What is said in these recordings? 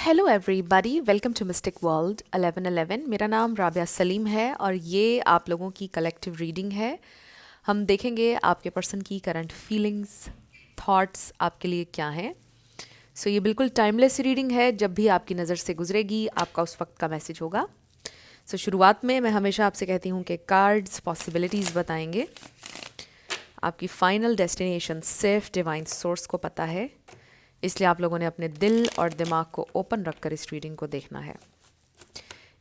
Hello everybody, welcome to mystic world 1111। मेरा नाम राबिया सलीम है और ये आप लोगों की कलेक्टिव रीडिंग है। हम देखेंगे आपके पर्सन की करंट फीलिंग्स, थॉट्स आपके लिए क्या हैं। सो ये बिल्कुल टाइमलेस रीडिंग है, जब भी आपकी नज़र से गुजरेगी आपका उस वक्त का मैसेज होगा। सो शुरुआत में मैं हमेशा आपसे कहती हूँ कि कार्ड्स पॉसिबिलिटीज़ बताएंगे। आपकी फाइनल डेस्टिनेशन सिर्फ डिवाइन सोर्स को पता है, इसलिए आप लोगों ने अपने दिल और दिमाग को ओपन रखकर इस रीडिंग को देखना है।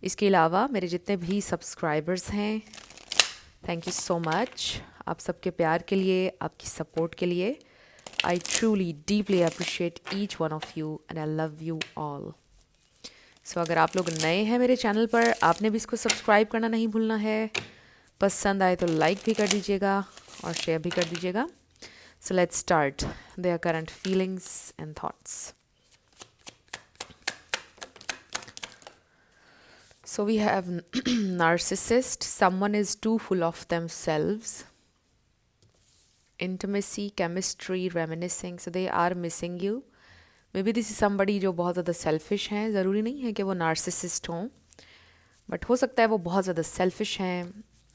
इसके अलावा मेरे जितने भी सब्सक्राइबर्स हैं, थैंक यू सो मच आप सबके प्यार के लिए, आपकी सपोर्ट के लिए। I truly deeply appreciate each one of you and I love you all. So अगर आप लोग नए हैं मेरे चैनल पर, आपने भी इसको सब्सक्राइब करना नहीं भूलना है। पसंद आए तो लाइक भी कर दीजिएगा और शेयर भी कर दीजिएगा। So let's start their current feelings and thoughts. So we have narcissist. Someone is too full of themselves. Intimacy, chemistry, reminiscing. So they are missing you. Maybe this is somebody जो बहुत ज़्यादा selfish हैं. ज़रूरी नहीं है कि वो narcissist हों, but हो सकता है वो बहुत ज़्यादा selfish हैं,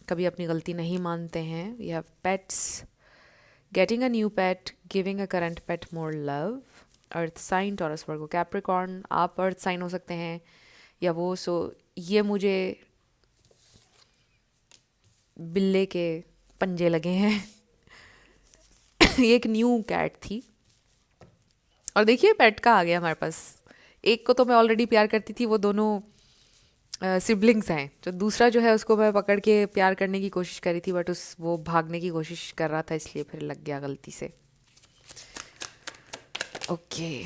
कभी अपनी गलती नहीं मानते हैं. We have pets. Getting a new pet, giving a current pet more love. Earth sign, Taurus, Virgo, Capricorn. आप अर्थ साइन हो सकते हैं या वो. सो ये मुझे बिल्ले के पंजे लगे हैं. ये एक न्यू कैट थी और देखिए पेट का आ गया हमारे पास. एक को तो मैं ऑलरेडी प्यार करती थी, वो दोनों सिबलिंग्स हैं. जो दूसरा जो है उसको मैं पकड़ के प्यार करने की कोशिश करी थी, बट वो भागने की कोशिश कर रहा था, इसलिए फिर लग गया गलती से. ओके,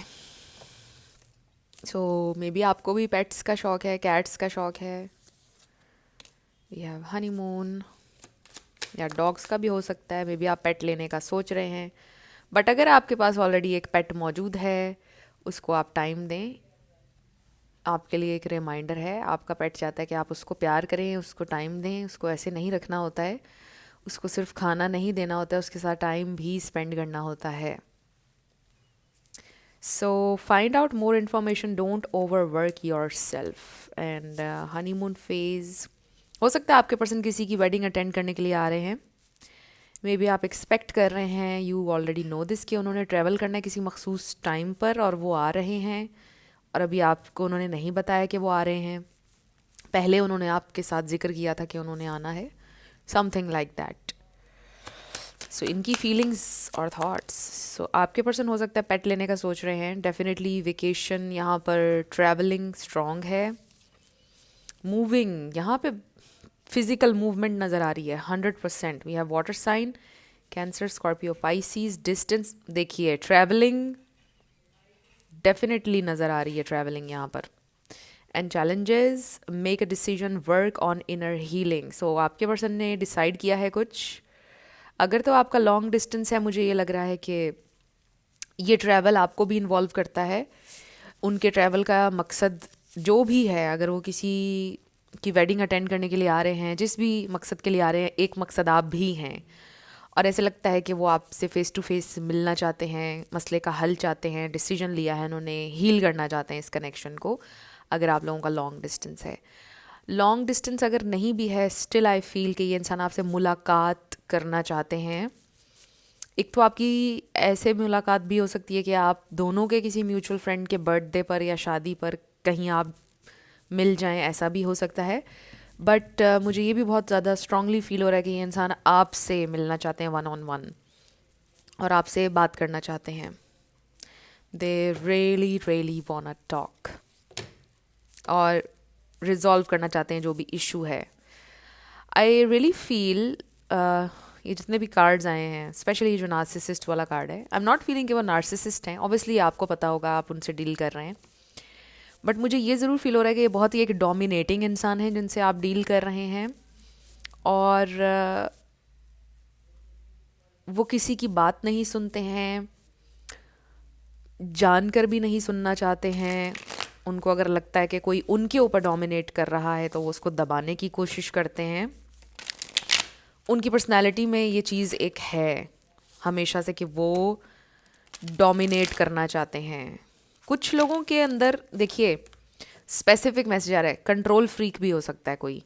सो मे बी आपको भी पेट्स का शौक है, कैट्स का शौक है. वी हैव हनीमून, या डॉग्स का भी हो सकता है. मे बी आप पेट लेने का सोच रहे हैं, बट अगर आपके पास ऑलरेडी एक पेट मौजूद है, उसको आप टाइम दें. आपके लिए एक रिमाइंडर है, आपका पेट चाहता है कि आप उसको प्यार करें, उसको टाइम दें. उसको ऐसे नहीं रखना होता है, उसको सिर्फ खाना नहीं देना होता है, उसके साथ टाइम भी स्पेंड करना होता है. So find out more information, don't overwork yourself. And honeymoon phase, हो सकता है आपके पर्सन किसी की वेडिंग अटेंड करने के लिए आ रहे हैं. मे बी आप एक्सपेक्ट कर रहे हैं, यू ऑलरेडी नो दिस, कि उन्होंने ट्रैवल करना है किसी मखसूस टाइम पर और वो आ रहे हैं, और अभी आपको उन्होंने नहीं बताया कि वो आ रहे हैं. पहले उन्होंने आपके साथ जिक्र किया था कि उन्होंने आना है, समथिंग लाइक दैट. सो इनकी फीलिंग्स और थॉट्स. सो आपके पर्सन हो सकता है पेट लेने का सोच रहे हैं. डेफिनेटली वेकेशन, यहाँ पर ट्रैवलिंग स्ट्रॉन्ग है. मूविंग, यहाँ पे फिजिकल मूवमेंट नज़र आ रही है 100%. We have water sign, Cancer, Scorpio, Pisces. Distance देखिए, ट्रैवलिंग डेफिनेटली नज़र आ रही है, ट्रैवलिंग यहाँ पर. And challenges, make a decision, work on inner healing. So आपके पर्सन ने डिसाइड किया है कुछ. अगर तो आपका लॉन्ग डिस्टेंस है, मुझे ये लग रहा है कि ये ट्रैवल आपको भी इन्वॉल्व करता है. उनके ट्रैवल का मकसद जो भी है, अगर वो किसी की वेडिंग अटेंड करने के लिए आ रहे हैं, जिस भी मकसद के लिए आ रहे हैं, एक मकसद आप भी हैं. और ऐसे लगता है कि वो आपसे फ़ेस टू फेस मिलना चाहते हैं, मसले का हल चाहते हैं, डिसीजन लिया है उन्होंने, हील करना चाहते हैं इस कनेक्शन को. अगर आप लोगों का लॉन्ग डिस्टेंस है, लॉन्ग डिस्टेंस अगर नहीं भी है, स्टिल आई फील कि ये इंसान आपसे मुलाकात करना चाहते हैं. एक तो आपकी ऐसे मुलाकात भी हो सकती है कि आप दोनों के किसी म्यूचुअल फ्रेंड के बर्थडे पर या शादी पर कहीं आप मिल जाएं, ऐसा भी हो सकता है. बट मुझे ये भी बहुत ज़्यादा स्ट्रांगली फील हो रहा है कि ये इंसान आपसे मिलना चाहते हैं 1-on-1, और आपसे बात करना चाहते हैं. They really really want talk और रिजॉल्व करना चाहते हैं जो भी इशू है. आई रियली फील ये जितने भी कार्ड्स आए हैं, स्पेशली जो नार्सिसिस्ट वाला कार्ड है, आई एम नॉट फीलिंग कि वो नार्सिसिस्ट हैं. ऑब्वियसली आपको पता होगा, आप उनसे डील कर रहे हैं, बट मुझे ये ज़रूर फील हो रहा है कि ये बहुत ही एक डोमिनेटिंग इंसान है जिनसे आप डील कर रहे हैं. और वो किसी की बात नहीं सुनते हैं, जानकर भी नहीं सुनना चाहते हैं. उनको अगर लगता है कि कोई उनके ऊपर डोमिनेट कर रहा है तो वो उसको दबाने की कोशिश करते हैं. उनकी पर्सनैलिटी में ये चीज़ एक है हमेशा से कि वो डोमिनेट करना चाहते हैं, कुछ लोगों के अंदर देखिए स्पेसिफिक मैसेज आ रहा है, कंट्रोल फ्रीक भी हो सकता है कोई,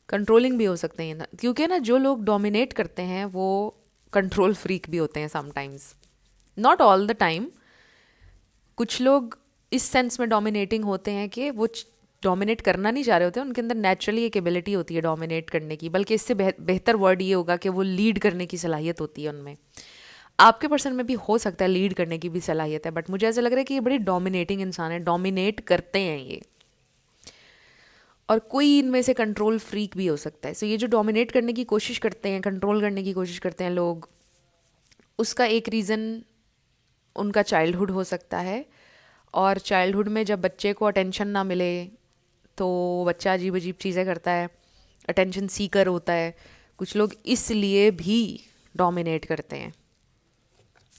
कंट्रोलिंग भी हो सकते हैं ना, क्योंकि ना जो लोग डोमिनेट करते हैं वो कंट्रोल फ्रीक भी होते हैं sometimes, not all the time. कुछ लोग इस सेंस में डोमिनेटिंग होते हैं कि वो डोमिनेट करना नहीं चाह रहे होते, उनके अंदर नेचुरली एक एबिलिटी होती है डोमिनेट करने की, बल्कि इससे बेहतर वर्ड ये होगा कि वो लीड करने की सलाहियत होती है उनमें। आपके पर्सन में भी हो सकता है लीड करने की भी सलाहियत है, बट मुझे ऐसा लग रहा है कि ये बड़ी डोमिनेटिंग इंसान है, डोमिनेट करते हैं ये। और कोई इनमें से कंट्रोल फ्रीक भी हो सकता है। सो ये जो डोमिनेट करने की कोशिश करते हैं, कंट्रोल करने की कोशिश करते हैं लोग, उसका एक रीज़न उनका चाइल्डहुड हो सकता है। और चाइल्डहुड में जब बच्चे को अटेंशन ना मिले तो बच्चा अजीब अजीब चीज़ें करता है, अटेंशन सीकर होता है। कुछ लोग इसलिए भी डोमिनेट करते हैं,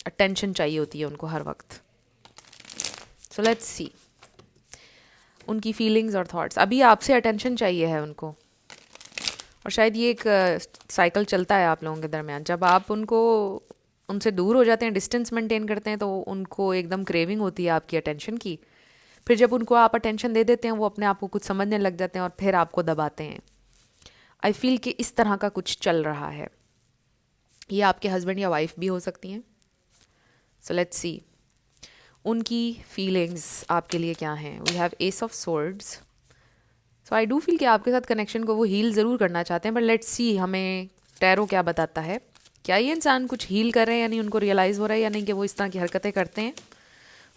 अटेंशन चाहिए होती है उनको हर वक्त। सो लेट्स सी उनकी फीलिंग्स और थॉट्स। अभी आपसे अटेंशन चाहिए है उनको, और शायद ये एक साइकिल चलता है आप लोगों के दरमियान। जब आप उनसे दूर हो जाते हैं, डिस्टेंस मेंटेन करते हैं, तो उनको एकदम क्रेविंग होती है आपकी अटेंशन की। फिर जब उनको आप अटेंशन दे देते हैं, वो अपने आप को कुछ समझने लग जाते हैं और फिर आपको दबाते हैं। आई फील कि इस तरह का कुछ चल रहा है। ये आपके हस्बैंड या वाइफ भी हो सकती हैं। सो लेट्स सी उनकी फीलिंग्स आपके लिए क्या हैं। We have ace of swords. So I do feel कि आपके साथ कनेक्शन को वो हील ज़रूर करना चाहते हैं, बट लेट्स सी हमें टैरो क्या बताता है। क्या ये इंसान कुछ हील कर रहे हैं या नहीं, उनको रियलाइज़ हो रहा है या नहीं कि वो इस तरह की हरकतें करते हैं।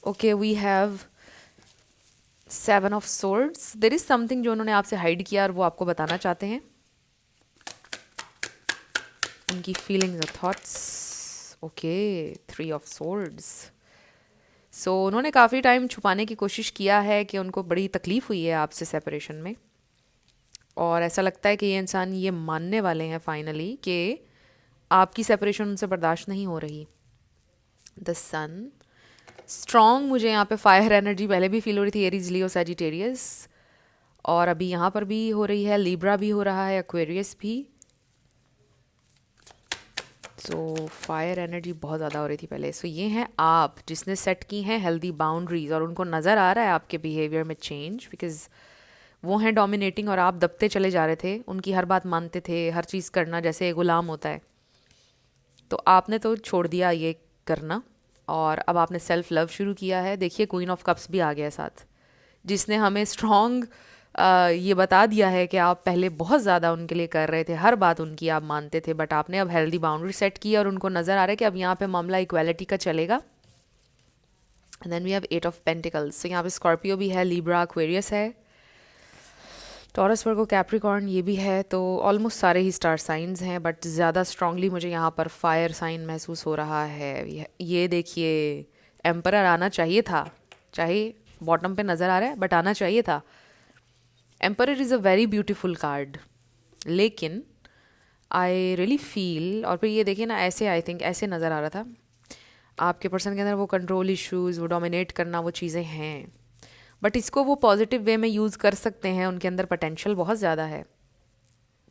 Okay, we have 7 of swords. There is something जो उन्होंने आपसे हाइड किया और वो आपको बताना चाहते हैं। उनकी फीलिंग्स और thoughts. Okay, 3 of swords. So उन्होंने काफ़ी टाइम छुपाने की कोशिश किया है कि उनको बड़ी तकलीफ़ हुई है आपसे सेपरेशन में, और ऐसा लगता है कि ये इंसान ये मानने वाले हैं फाइनली कि आपकी सेपरेशन उनसे बर्दाश्त नहीं हो रही। द सन स्ट्रॉन्ग, मुझे यहाँ पे फायर एनर्जी पहले भी फील हो रही थी, एरीज, लियो, सैजिटेरियस, और अभी यहाँ पर भी हो रही है, लिब्रा भी हो रहा है, एक्वेरियस भी। सो फायर एनर्जी बहुत ज़्यादा हो रही थी पहले। सो ये हैं आप जिसने सेट की हैं हेल्दी बाउंड्रीज, और उनको नज़र आ रहा है आपके बिहेवियर में चेंज, बिकॉज वो हैं डोमिनेटिंग और आप दबते चले जा रहे थे, उनकी हर बात मानते थे, हर चीज़ करना जैसे गुलाम होता है। तो आपने तो छोड़ दिया ये करना, और अब आपने सेल्फ लव शुरू किया है। देखिए क्वीन ऑफ कप्स भी आ गया साथ, जिसने हमें स्ट्रॉन्ग ये बता दिया है कि आप पहले बहुत ज़्यादा उनके लिए कर रहे थे, हर बात उनकी आप मानते थे, बट आपने अब हेल्दी बाउंड्री सेट की और उनको नज़र आ रहा है कि अब यहाँ पे मामला इक्वालिटी का चलेगा। And then we have 8 of pentacles. तो यहाँ पे स्कॉर्पियो भी है, लिब्रा, एक्वेरियस है, टॉरस, वर्गो, कैप्रिकॉर्न ये भी है। तो ऑलमोस्ट सारे ही स्टार साइंस हैं, बट ज़्यादा स्ट्रांगली मुझे यहाँ पर फायर साइन महसूस हो रहा है। ये देखिए एम्परर आना चाहिए था, चाहे बॉटम पे नज़र आ रहा है बट आना चाहिए था। Emperor is a very beautiful card, लेकिन आई रियली फील, और फिर ये देखिए ना ऐसे, आई थिंक ऐसे नज़र आ रहा था आपके पर्सन के अंदर वो कंट्रोल इश्यूज़, वो डोमिनेट करना, वो चीज़ें हैं, बट इसको वो पॉजिटिव वे में यूज़ कर सकते हैं, उनके अंदर पोटेंशियल बहुत ज़्यादा है।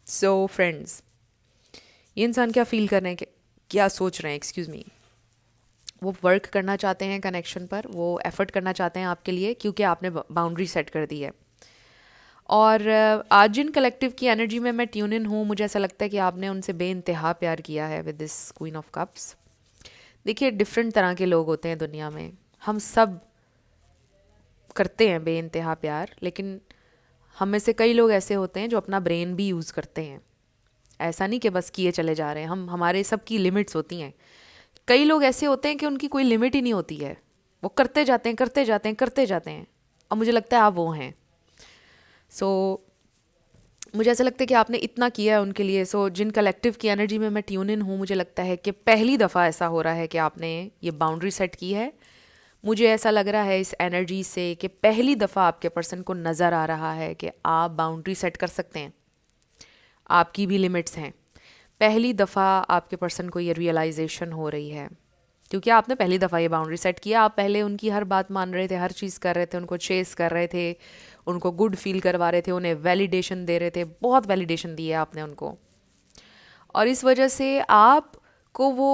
सो फ्रेंड्स, ये इंसान क्या फील कर रहे हैं, क्या सोच रहे हैं, एक्सक्यूज़ मी, वो वर्क करना चाहते हैं कनेक्शन पर, वो एफर्ट करना चाहते हैं आपके लिए, क्योंकि आपने बाउंड्री सेट कर दी है। और आज जिन कलेक्टिव की एनर्जी में मैं ट्यून इन हूँ, मुझे ऐसा लगता है कि आपने उनसे बेइंतहा प्यार किया है with this queen of cups. देखिए डिफरेंट तरह के लोग होते हैं दुनिया में, हम सब करते हैं बेइंतहा प्यार, लेकिन हम में से कई लोग ऐसे होते हैं जो अपना ब्रेन भी यूज़ करते हैं। ऐसा नहीं कि बस किए चले जा रहे हैं, हमारे सब की लिमिट्स होती हैं। कई लोग ऐसे होते हैं कि उनकी कोई लिमिट ही नहीं होती है, वो करते जाते हैं, करते जाते हैं, करते जाते हैं, और मुझे लगता है आप वो हैं। सो मुझे ऐसा लगता है कि आपने इतना किया है उनके लिए। सो जिन कलेक्टिव की एनर्जी में मैं ट्यून इन हूँ, मुझे लगता है कि पहली दफ़ा ऐसा हो रहा है कि आपने ये बाउंड्री सेट की है। मुझे ऐसा लग रहा है इस एनर्जी से कि पहली दफ़ा आपके पर्सन को नज़र आ रहा है कि आप बाउंड्री सेट कर सकते हैं, आपकी भी लिमिट्स हैं। पहली दफ़ा आपके पर्सन को ये रियलाइजेशन हो रही है, क्योंकि आपने पहली दफ़ा ये बाउंड्री सेट किया। आप पहले उनकी हर बात मान रहे थे, हर चीज़ कर रहे थे, उनको चेस कर रहे थे, उनको गुड फील करवा रहे थे, उन्हें वैलिडेशन दे रहे थे, बहुत वैलिडेशन दी है आपने उनको, और इस वजह से आपको वो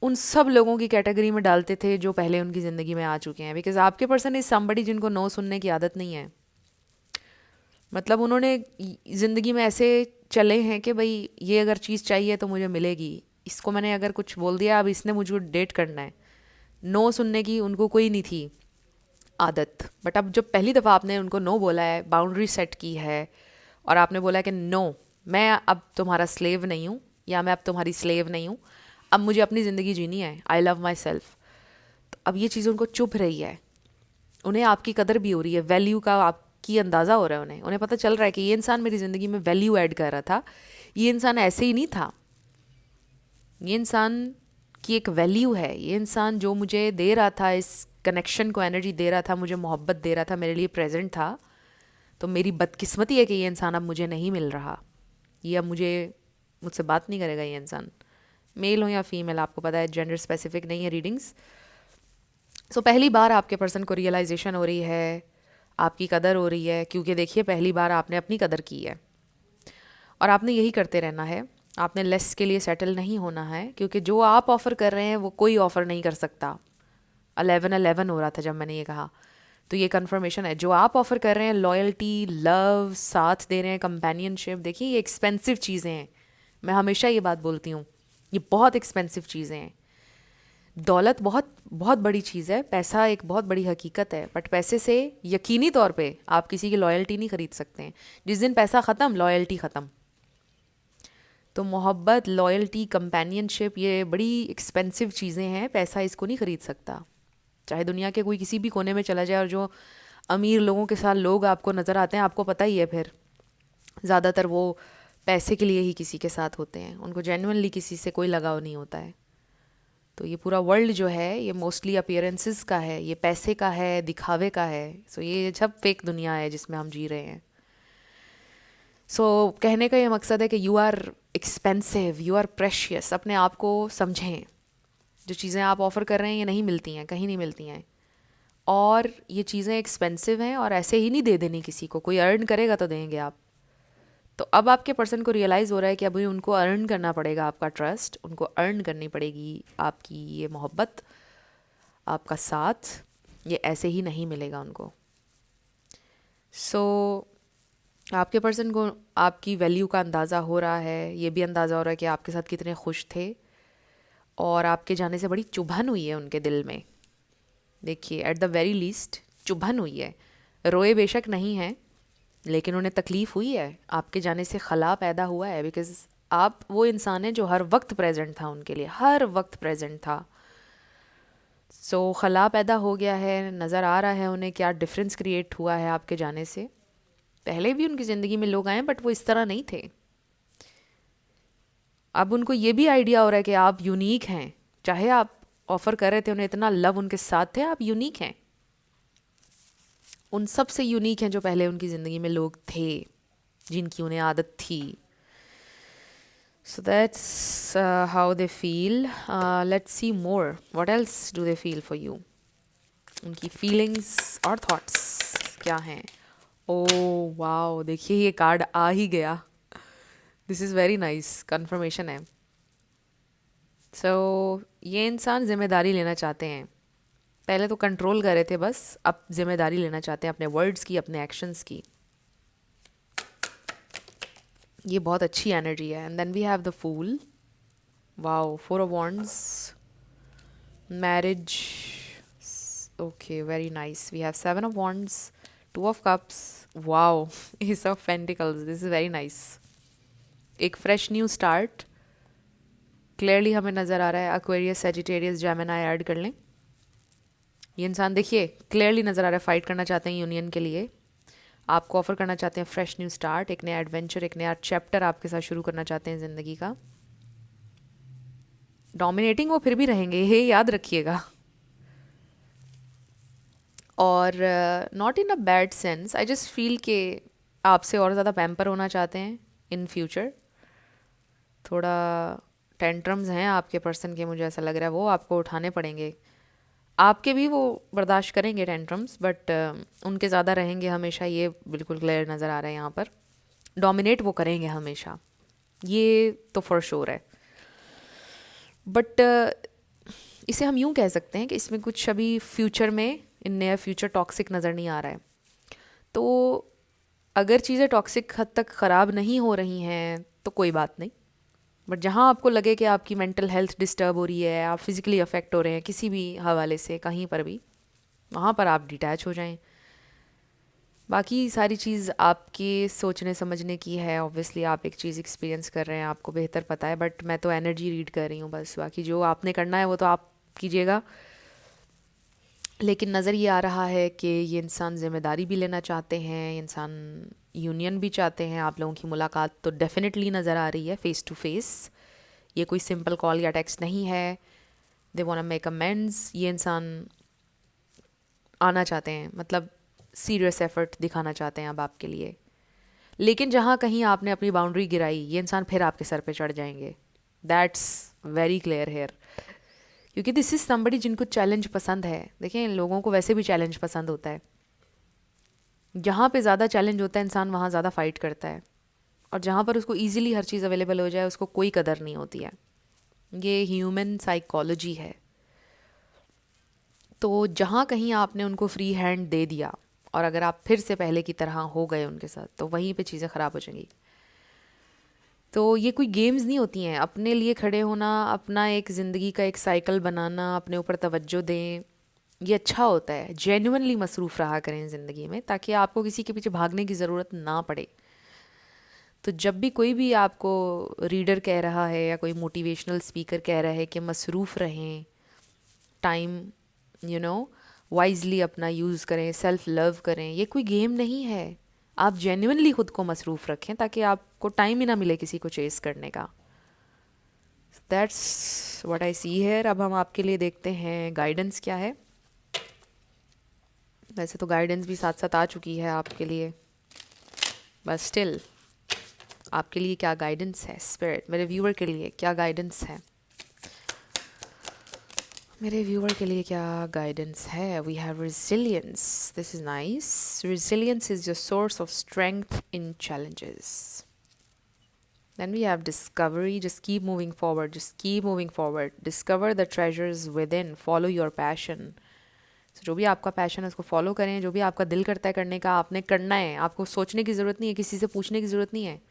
उन सब लोगों की कैटेगरी में डालते थे जो पहले उनकी ज़िंदगी में आ चुके हैं, बिकॉज आपके पर्सन इज समबडी जिनको नो सुनने की आदत नहीं है। मतलब उन्होंने ज़िंदगी में ऐसे चले हैं कि भाई ये अगर चीज़ चाहिए तो मुझे मिलेगी, इसको मैंने अगर कुछ बोल दिया अब इसने मुझको डेट करना है, नो सुनने की उनको कोई नहीं थी आदत। बट अब जब पहली दफ़ा आपने उनको नो बोला है, बाउंड्री सेट की है और आपने बोला है कि नो, मैं अब तुम्हारा स्लेव नहीं हूँ या मैं अब तुम्हारी स्लेव नहीं हूँ, अब मुझे अपनी ज़िंदगी जीनी है, आई लव माई सेल्फ। तो अब ये चीज़ उनको चुभ रही है, उन्हें आपकी कदर भी हो रही है, वैल्यू का आपकी अंदाज़ा हो रहा है, उन्हें पता चल रहा है कि ये इंसान मेरी ज़िंदगी में वैल्यू ऐड कर रहा था, ये इंसान ऐसे ही नहीं था, ये इंसान की एक वैल्यू है, ये इंसान जो मुझे दे रहा था, इस कनेक्शन को एनर्जी दे रहा था, मुझे मोहब्बत दे रहा था, मेरे लिए प्रेजेंट था। तो मेरी बदकिस्मती है कि ये इंसान अब मुझे नहीं मिल रहा, ये अब मुझसे बात नहीं करेगा ये इंसान, मेल हो या फीमेल, आपको पता है जेंडर स्पेसिफिक नहीं है रीडिंग्स। सो पहली बार आपके पर्सन को रियलाइजेशन हो रही है, आपकी कदर हो रही है, क्योंकि देखिए पहली बार आपने अपनी कदर की है और आपने यही करते रहना है, आपने लेस के लिए सेटल नहीं होना है, क्योंकि जो आप ऑफ़र कर रहे हैं वो कोई ऑफ़र नहीं कर सकता। 11-11 हो रहा था जब मैंने ये कहा, तो ये कन्फर्मेशन है, जो आप ऑफ़र कर रहे हैं लॉयल्टी, लव, साथ दे रहे हैं, कंपेनियनशिप, देखिए ये एक्सपेंसिव चीज़ें हैं, मैं हमेशा ये बात बोलती हूँ, ये बहुत एक्सपेंसिव चीज़ें हैं। दौलत बहुत बहुत बड़ी चीज़ है, पैसा एक बहुत बड़ी हकीकत है, बट पैसे से यकीनी तौर पे आप किसी की लॉयल्टी नहीं ख़रीद सकते हैं। जिस दिन पैसा ख़त्म, लॉयल्टी ख़त्म। तो मोहब्बत, लॉयल्टी, कंपेनियनशिप, ये बड़ी एक्सपेंसिव चीज़ें हैं, पैसा इसको नहीं ख़रीद सकता। चाहे दुनिया के कोई किसी भी कोने में चला जाए, और जो अमीर लोगों के साथ लोग आपको नज़र आते हैं, आपको पता ही है, फिर ज़्यादातर वो पैसे के लिए ही किसी के साथ होते हैं, उनको जेन्युइनली किसी से कोई लगाव नहीं होता है। तो ये पूरा वर्ल्ड जो है ये मोस्टली अपीयरेंसेस का है, ये पैसे का है, दिखावे का है। सो ये सब फेक दुनिया है जिसमें हम जी रहे हैं। सो कहने का ये मकसद है कि you are expensive, you are precious, अपने आप को समझें। जो चीज़ें आप ऑफ़र कर रहे हैं ये नहीं मिलती हैं, कहीं नहीं मिलती हैं, और ये चीज़ें एक्सपेंसिव हैं और ऐसे ही नहीं दे देनी किसी को, कोई अर्न करेगा तो देंगे आप। तो अब आपके पर्सन को रियलाइज़ हो रहा है कि अभी उनको अर्न करना पड़ेगा आपका ट्रस्ट, उनको अर्न करनी पड़ेगी आपकी ये मोहब्बत, आपका साथ, ये ऐसे ही नहीं मिलेगा उनको। सो आपके पर्सन को आपकी वैल्यू का अंदाज़ा हो रहा है, ये भी अंदाज़ा हो रहा है कि आपके साथ कितने खुश थे, और आपके जाने से बड़ी चुभन हुई है उनके दिल में। देखिए एट द वेरी लीस्ट चुभन हुई है, रोए बेशक नहीं है, लेकिन उन्हें तकलीफ़ हुई है, आपके जाने से खला पैदा हुआ है, बिकॉज़ आप वो इंसान हैं जो हर वक्त प्रेजेंट था उनके लिए, हर वक्त प्रेजेंट था। सो खला पैदा हो गया है, नज़र आ रहा है उन्हें क्या डिफरेंस क्रिएट हुआ है आपके जाने से। पहले भी उनकी ज़िंदगी में लोग आए बट वो इस तरह नहीं थे। अब उनको ये भी आइडिया हो रहा है कि आप यूनिक हैं, चाहे आप ऑफ़र कर रहे थे उन्हें इतना लव उनके साथ थे, आप यूनिक हैं, उन सब से यूनिक हैं जो पहले उनकी ज़िंदगी में लोग थे, जिनकी उन्हें आदत थी। So that's how they feel. Let's see more. What else do they feel for you? उनकी फीलिंग्स और थॉट्स क्या हैं? ओह वाओ, देखिए ये कार्ड आ ही गया। This is very nice, confirmation है। सो ये इंसान जिम्मेदारी लेना चाहते हैं, पहले तो कंट्रोल कर रहे थे बस, अब जिम्मेदारी लेना चाहते हैं अपने वर्ड्स की, अपने एक्शंस की। ये बहुत अच्छी एनर्जी है। And then we have the fool, wow, 4 of wands, marriage, okay very nice. We have 7 of wands, 2 of cups, wow, ace of pentacles, this is very nice. एक फ्रेश न्यू स्टार्ट क्लियरली हमें नज़र आ रहा है। Aquarius, Sagittarius, Gemini add कर लें। ये इंसान देखिए क्लियरली नज़र आ रहा है फाइट करना चाहते हैं यूनियन के लिए, आपको ऑफ़र करना चाहते हैं फ्रेश न्यू स्टार्ट, एक नया एडवेंचर, एक नया चैप्टर आपके साथ शुरू करना चाहते हैं ज़िंदगी का। डोमिनेटिंग वो फिर भी रहेंगे, ये याद रखिएगा, और not in a bad sense, I just feel के आपसे और ज़्यादा पैम्पर होना चाहते हैं इन फ्यूचर। थोड़ा टेंट्रम्स हैं आपके पर्सन के, मुझे ऐसा लग रहा है वो आपको उठाने पड़ेंगे, आपके भी वो बर्दाश्त करेंगे टेंट्रम्स, बट उनके ज़्यादा रहेंगे हमेशा, ये बिल्कुल क्लियर नज़र आ रहा है यहाँ पर। डोमिनेट वो करेंगे हमेशा, ये तो फॉर श्योर है। बट इसे हम यूँ कह सकते हैं कि इसमें कुछ अभी फ्यूचर में, इन नियर फ्यूचर टॉक्सिक नज़र नहीं आ रहा है। तो अगर चीज़ें टॉक्सिक हद तक ख़राब नहीं हो रही हैं तो कोई बात नहीं, बट जहाँ आपको लगे कि आपकी मेंटल हेल्थ डिस्टर्ब हो रही है, आप फिज़िकली अफेक्ट हो रहे हैं किसी भी हवाले से कहीं पर भी, वहाँ पर आप डिटैच हो जाएं। बाकी सारी चीज़ आपके सोचने समझने की है। ऑब्वियसली आप एक चीज़ एक्सपीरियंस कर रहे हैं, आपको बेहतर पता है, बट मैं तो एनर्जी रीड कर रही हूँ बस। बाकी जो आपने करना है वो तो आप कीजिएगा। लेकिन नज़र ये आ रहा है कि ये इंसान ज़िम्मेदारी भी लेना चाहते हैं, इंसान यूनियन भी चाहते हैं। आप लोगों की मुलाकात तो डेफिनेटली नज़र आ रही है फ़ेस टू फेस। ये कोई सिंपल कॉल या टेक्स्ट नहीं है। They want to make amends. ये इंसान आना चाहते हैं, मतलब सीरियस एफर्ट दिखाना चाहते हैं अब आपके लिए। लेकिन जहाँ कहीं आपने अपनी बाउंड्री गिराई, ये इंसान फिर आपके सर पे चढ़ जाएंगे। दैट्स वेरी क्लियर हेयर, क्योंकि दिस इज़ समबडी जिनको चैलेंज पसंद है। देखें, लोगों को वैसे भी चैलेंज पसंद होता है। जहाँ पे ज़्यादा चैलेंज होता है इंसान वहाँ ज़्यादा फाइट करता है, और जहाँ पर उसको ईजिली हर चीज़ अवेलेबल हो जाए उसको कोई कदर नहीं होती है। ये ह्यूमन साइकोलॉजी है। तो जहाँ कहीं आपने उनको फ्री हैंड दे दिया, और अगर आप फिर से पहले की तरह हो गए उनके साथ, तो वहीं पे चीज़ें ख़राब हो जाएंगी। तो ये कोई गेम्स नहीं होती हैं। अपने लिए खड़े होना, अपना एक ज़िंदगी का एक साइकिल बनाना, अपने ऊपर तवज्जो दें, ये अच्छा होता है। जेन्युइनली मसरूफ़ रहा करें ज़िंदगी में, ताकि आपको किसी के पीछे भागने की ज़रूरत ना पड़े। तो जब भी कोई भी आपको रीडर कह रहा है या कोई मोटिवेशनल स्पीकर कह रहा है कि मसरूफ़ रहें, टाइम वाइजली अपना यूज़ करें, सेल्फ लव करें, ये कोई गेम नहीं है। आप जेन्युइनली खुद को मसरूफ़ रखें ताकि आपको टाइम ही ना मिले किसी को चेस करने का। That's what I see here. अब हम आपके लिए देखते हैं गाइडेंस क्या है। वैसे तो गाइडेंस भी साथ साथ आ चुकी है आपके लिए, बट स्टिल आपके लिए क्या गाइडेंस है स्पिरिट, मेरे व्यूअर के लिए क्या गाइडेंस है, मेरे व्यूअर के लिए क्या गाइडेंस है। We have resilience, this is nice. resilience is your source of strength in challenges. Then we have discovery, just keep moving forward, just keep moving forward, discover the treasures within, follow your passion. So, जो भी आपका passion है उसको follow करें, जो भी आपका दिल करता है करने का आपने करना है। आपको सोचने की ज़रूरत नहीं है, किसी से पूछने की ज़रूरत नहीं है।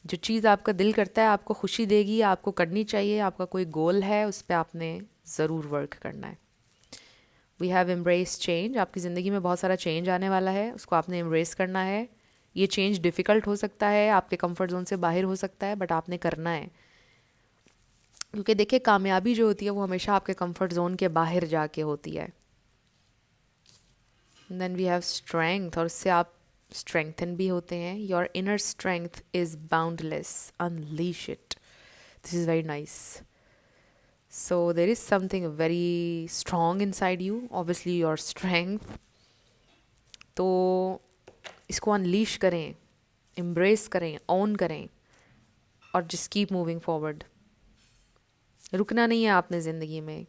जो चीज़ आपका दिल करता है, आपको खुशी देगी, आपको करनी चाहिए। आपका कोई गोल है, उस पर आपने ज़रूर वर्क करना है। We have embrace change. आपकी ज़िंदगी में बहुत सारा चेंज आने वाला है, उसको आपने एम्ब्रेस करना है। ये चेंज डिफ़िकल्ट हो सकता है, आपके कंफर्ट जोन से बाहर हो सकता है, बट आपने करना है। क्योंकि देखिए, कामयाबी जो होती है वो हमेशा आपके कंफर्ट जोन के बाहर जाके होती है। देन वी हैव स्ट्रेंथ, और उससे आप स्ट्रेंथन भी होते हैं। Your inner strength is boundless, unleash it. This is very nice. So there is something very strong inside you, obviously your strength. तो इसको अनलीश करें, embrace करें, own करें, और just keep moving forward. रुकना नहीं है आपने ज़िंदगी में।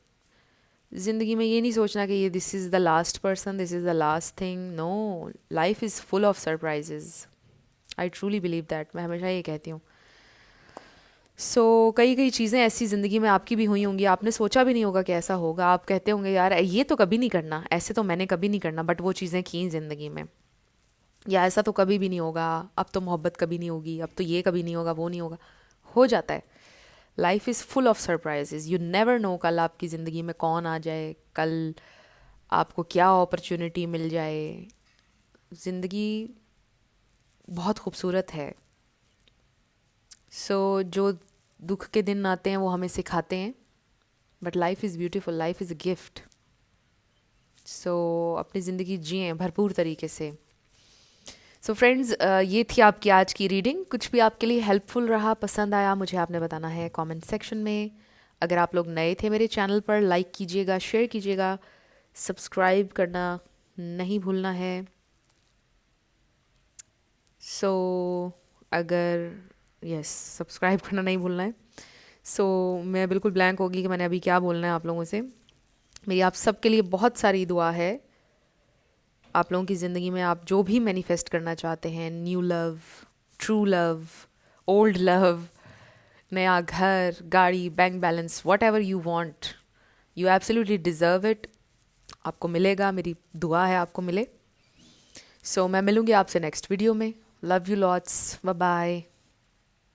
ज़िंदगी में ये नहीं सोचना कि ये this is the last person, this is the last thing. No, life is full of surprises. I truly believe that. मैं हमेशा ये कहती हूँ। कई कई चीज़ें ऐसी ज़िंदगी में आपकी भी हुई होंगी, आपने सोचा भी नहीं होगा कि ऐसा होगा। आप कहते होंगे यार ये तो कभी नहीं करना, ऐसे तो मैंने कभी नहीं करना, बट वो चीज़ें की ज़िंदगी में। या ऐसा तो कभी भी नहीं होगा, अब तो मोहब्बत कभी नहीं होगी, अब तो ये कभी नहीं होगा, वो नहीं होगा। हो जाता है। Life is full of surprises. You never know कल आपकी ज़िंदगी में कौन आ जाए, कल आपको क्या अपॉर्चुनिटी मिल जाए। ज़िंदगी बहुत खूबसूरत है। जो दुख के दिन आते हैं वो हमें सिखाते हैं, but life is beautiful, life is a gift. अपनी ज़िंदगी जिएं भरपूर तरीके से। फ्रेंड्स, ये थी आपकी आज की रीडिंग। कुछ भी आपके लिए हेल्पफुल रहा, पसंद आया, मुझे आपने बताना है कमेंट सेक्शन में। अगर आप लोग नए थे मेरे चैनल पर, लाइक कीजिएगा, शेयर कीजिएगा, सब्सक्राइब करना नहीं भूलना है। अगर सब्सक्राइब करना नहीं भूलना है। मैं बिल्कुल ब्लैंक होगी कि मैंने अभी क्या बोलना है आप लोगों से। मेरी आप सबके लिए बहुत सारी दुआ है। आप लोगों की ज़िंदगी में आप जो भी मैनिफेस्ट करना चाहते हैं, new love, true love, old love, नया घर, गाड़ी, bank balance, what ever you want, you absolutely deserve it, आपको मिलेगा, मेरी दुआ है आपको मिले। सो मैं मिलूँगी आपसे नेक्स्ट वीडियो में। Love you lots, bye bye.